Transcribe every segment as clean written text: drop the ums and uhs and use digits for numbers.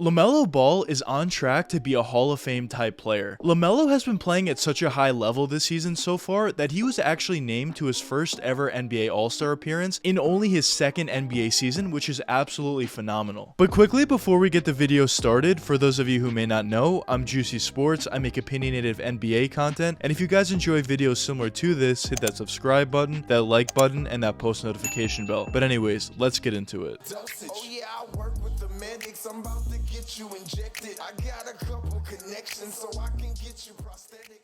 LaMelo Ball is on track to be a Hall of Fame type player. LaMelo has been playing at such a high level this season so far that he was actually named to his first ever NBA All-Star appearance in only his second NBA season, which is absolutely phenomenal. But quickly before we get the video started, for those of you who may not know, I'm Juicy Sports. I make opinionated NBA content, and if you guys enjoy videos similar to this, hit that subscribe button, that like button, and that post notification bell. But anyways, let's get into it. Oh yeah, I work with the medics. I'm about to get you injected. I got a couple connections so I can get you prosthetics.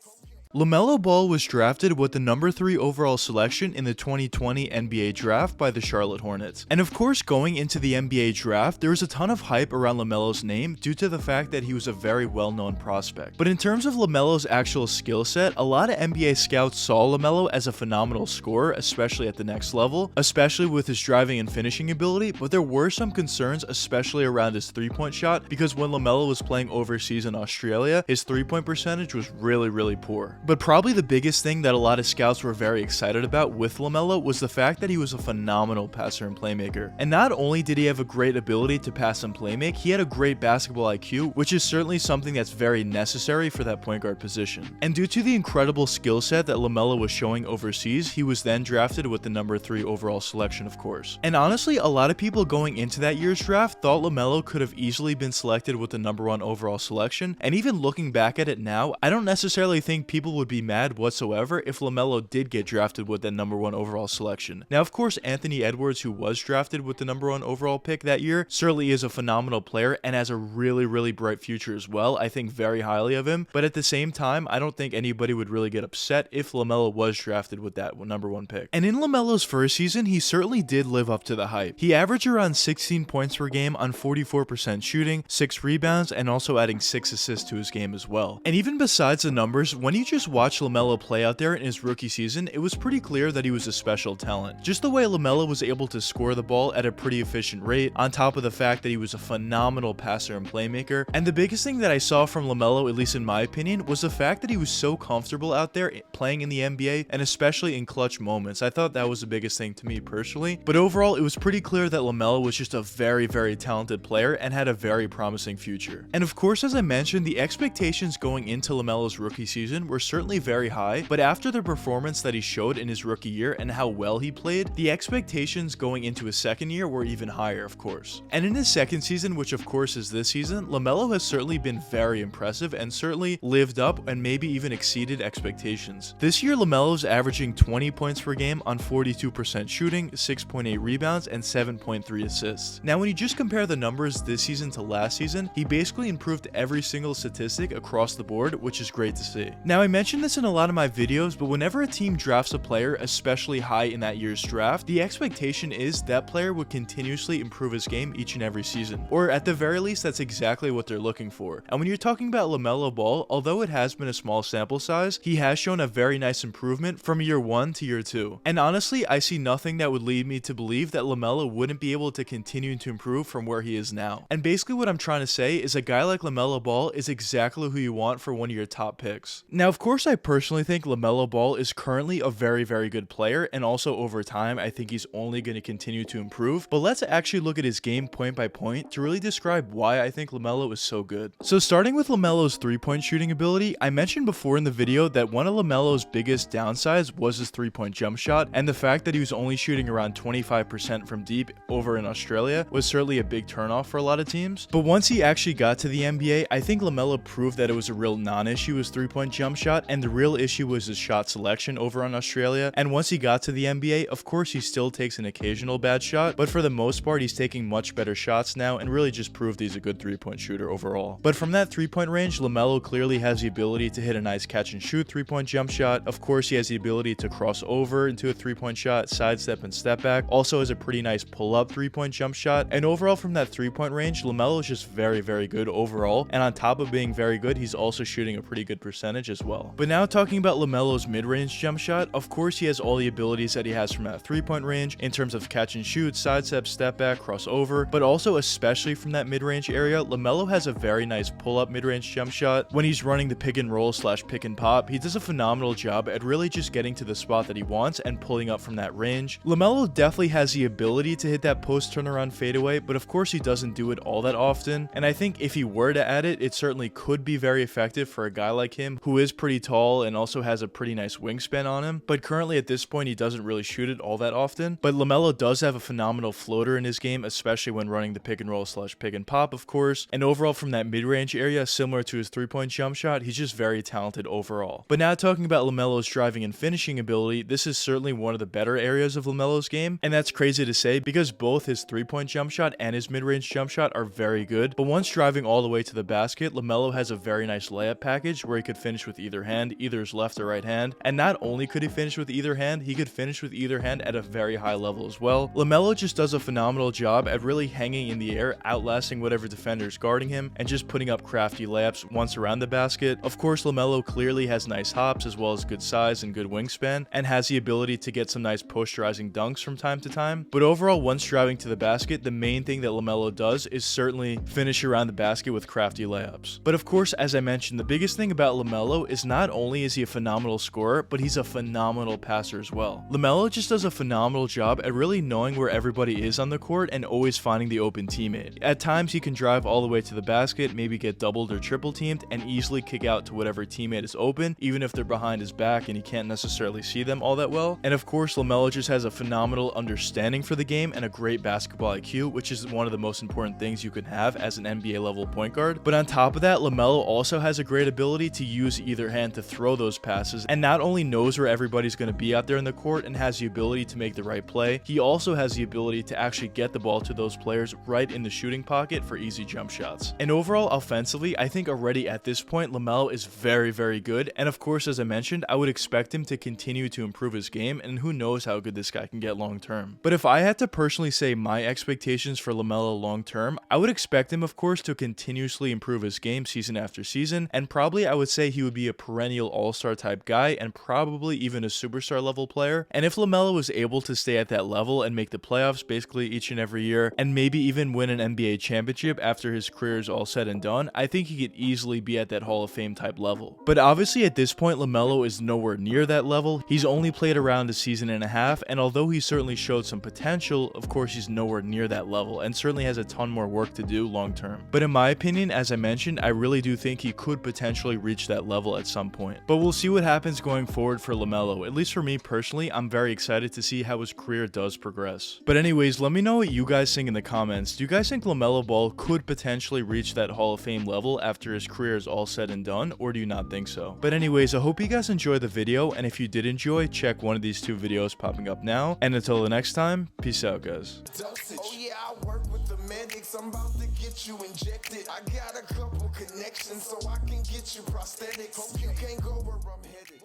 LaMelo Ball was drafted with the number 3 overall selection in the 2020 NBA draft by the Charlotte Hornets. And of course, going into the NBA draft, there was a ton of hype around LaMelo's name due to the fact that he was a very well-known prospect. But in terms of LaMelo's actual skill set, a lot of NBA scouts saw LaMelo as a phenomenal scorer, especially at the next level, especially with his driving and finishing ability, but there were some concerns, especially around his three-point shot, because when LaMelo was playing overseas in Australia, his three-point percentage was really poor. But probably the biggest thing that a lot of scouts were very excited about with LaMelo was the fact that he was a phenomenal passer and playmaker. And not only did he have a great ability to pass and playmake, he had a great basketball IQ, which is certainly something that's very necessary for that point guard position. And due to the incredible skill set that LaMelo was showing overseas, he was then drafted with the number 3 overall selection, of course. And honestly, a lot of people going into that year's draft thought LaMelo could have easily been selected with the number 1 overall selection, and even looking back at it now, I don't necessarily think people would be mad whatsoever if LaMelo did get drafted with that number 1 overall selection. Now, of course, Anthony Edwards, who was drafted with the number 1 overall pick that year, certainly is a phenomenal player and has a really bright future as well. I think very highly of him, but at the same time, I don't think anybody would really get upset if LaMelo was drafted with that number 1 pick. And in LaMelo's first season, he certainly did live up to the hype. He averaged around 16 points per game on 44% shooting, 6 rebounds, and also adding 6 assists to his game as well. And even besides the numbers, when you just watch LaMelo play out there in his rookie season, it was pretty clear that he was a special talent. Just the way LaMelo was able to score the ball at a pretty efficient rate, on top of the fact that he was a phenomenal passer and playmaker. And the biggest thing that I saw from LaMelo, at least in my opinion, was the fact that he was so comfortable out there playing in the NBA, and especially in clutch moments. I thought that was the biggest thing to me personally. But overall, it was pretty clear that LaMelo was just a very talented player and had a very promising future. And of course, as I mentioned, the expectations going into LaMelo's rookie season were certainly very high, but after the performance that he showed in his rookie year and how well he played, the expectations going into his second year were even higher, of course. And in his second season, which of course is this season, LaMelo has certainly been very impressive and certainly lived up and maybe even exceeded expectations. This year, LaMelo's averaging 20 points per game on 42% shooting, 6.8 rebounds, and 7.3 assists. Now, when you just compare the numbers this season to last season, he basically improved every single statistic across the board, which is great to see. Now, I mentioned this in a lot of my videos, but whenever a team drafts a player especially high in that year's draft, the expectation is that player would continuously improve his game each and every season, or at the very least, that's exactly what they're looking for. And when you're talking about LaMelo Ball, although it has been a small sample size, he has shown a very nice improvement from year 1 to year 2. And honestly, I see nothing that would lead me to believe that LaMelo wouldn't be able to continue to improve from where he is now. And basically what I'm trying to say is a guy like LaMelo Ball is exactly who you want for one of your top picks. Now, of course, I personally think LaMelo Ball is currently a very good player, and also over time, I think he's only going to continue to improve. But let's actually look at his game point by point to really describe why I think LaMelo is so good. So starting with LaMelo's three-point shooting ability, I mentioned before in the video that one of LaMelo's biggest downsides was his three-point jump shot, and the fact that he was only shooting around 25% from deep over in Australia was certainly a big turnoff for a lot of teams. But once he actually got to the NBA, I think LaMelo proved that it was a real non-issue, his three-point jump shot, and the real issue was his shot selection over on Australia. And once he got to the NBA, of course he still takes an occasional bad shot, but for the most part he's taking much better shots now and really just proved he's a good three-point shooter overall. But from that three-point range, LaMelo clearly has the ability to hit a nice catch and shoot three-point jump shot. Of course he has the ability to cross over into a three-point shot, sidestep and step back. Also has a pretty nice pull-up three-point jump shot. And overall from that three-point range, LaMelo is just very good overall. And on top of being very good, he's also shooting a pretty good percentage as well. But now talking about LaMelo's mid-range jump shot, of course he has all the abilities that he has from that three-point range in terms of catch and shoot, sidestep, step back, crossover, but also especially from that mid-range area, LaMelo has a very nice pull-up mid-range jump shot. When he's running the pick and roll / pick and pop, he does a phenomenal job at really just getting to the spot that he wants and pulling up from that range. LaMelo definitely has the ability to hit that post turnaround fadeaway, but of course he doesn't do it all that often. often, and I think if he were to add it, it certainly could be very effective for a guy like him who is pretty tall and also has a pretty nice wingspan on him, but currently at this point he doesn't really shoot it all that often. But LaMelo does have a phenomenal floater in his game, especially when running the pick and roll / pick and pop, of course, and overall from that mid-range area, similar to his 3-point jump shot, he's just very talented overall. But now talking about LaMelo's driving and finishing ability, this is certainly one of the better areas of LaMelo's game, and that's crazy to say because both his 3-point jump shot and his mid-range jump shot are very good, but once driving all the way to the basket, LaMelo has a very nice layup package where he could finish with either hand, either his left or right hand, and not only could he finish with either hand, he could finish with either hand at a very high level as well. LaMelo just does a phenomenal job at really hanging in the air, outlasting whatever defender is guarding him, and just putting up crafty layups once around the basket. Of course, LaMelo clearly has nice hops as well as good size and good wingspan, and has the ability to get some nice posterizing dunks from time to time. But overall, once driving to the basket, the main thing that LaMelo does is certainly finish around the basket with crafty layups. But of course, as I mentioned, the biggest thing about LaMelo is not only is he a phenomenal scorer, but he's a phenomenal passer as well. LaMelo just does a phenomenal job at really knowing where everybody is on the court and always finding the open teammate. At times, he can drive all the way to the basket, maybe get doubled or triple teamed, and easily kick out to whatever teammate is open, even if they're behind his back and he can't necessarily see them all that well. And of course, LaMelo just has a phenomenal understanding for the game and a great basketball IQ, which is one of the most important things you can have as an NBA level point guard. But on top of that, LaMelo also has a great ability to use either hand to throw those passes, and not only knows where everybody's going to be out there in the court and has the ability to make the right play, he also has the ability to actually get the ball to those players right in the shooting pocket for easy jump shots. And overall, offensively, I think already at this point, LaMelo is very, very good, and of course, as I mentioned, I would expect him to continue to improve his game, and who knows how good this guy can get long term. But if I had to personally say my expectations for LaMelo long term, I would expect him, of course, to continuously improve his game season after season, and probably I would say he would be a perennial all-star type guy and probably even a superstar level player. And if LaMelo was able to stay at that level and make the playoffs basically each and every year, and maybe even win an NBA championship after his career is all said and done, I think he could easily be at that Hall of Fame type level. But obviously at this point, LaMelo is nowhere near that level. He's only played around a season and a half, and although he certainly showed some potential, of course he's nowhere near that level and certainly has a ton more work to do long term. But in my opinion, as I mentioned, I really do think he could potentially reach that level at some point. But we'll see what happens going forward for LaMelo. At least for me personally, I'm very excited to see how his career does progress. But anyways, let me know what you guys think in the comments. Do you guys think LaMelo Ball could potentially reach that Hall of Fame level after his career is all said and done, or do you not think so? But anyways, I hope you guys enjoyed the video, and if you did enjoy, check one of these two videos popping up now. And until the next time, peace out, guys. Oh yeah, I work with the medics. I'm about to get you injected. I got a couple connections so I can get you prosthetic. Hope you can't go where I'm headed.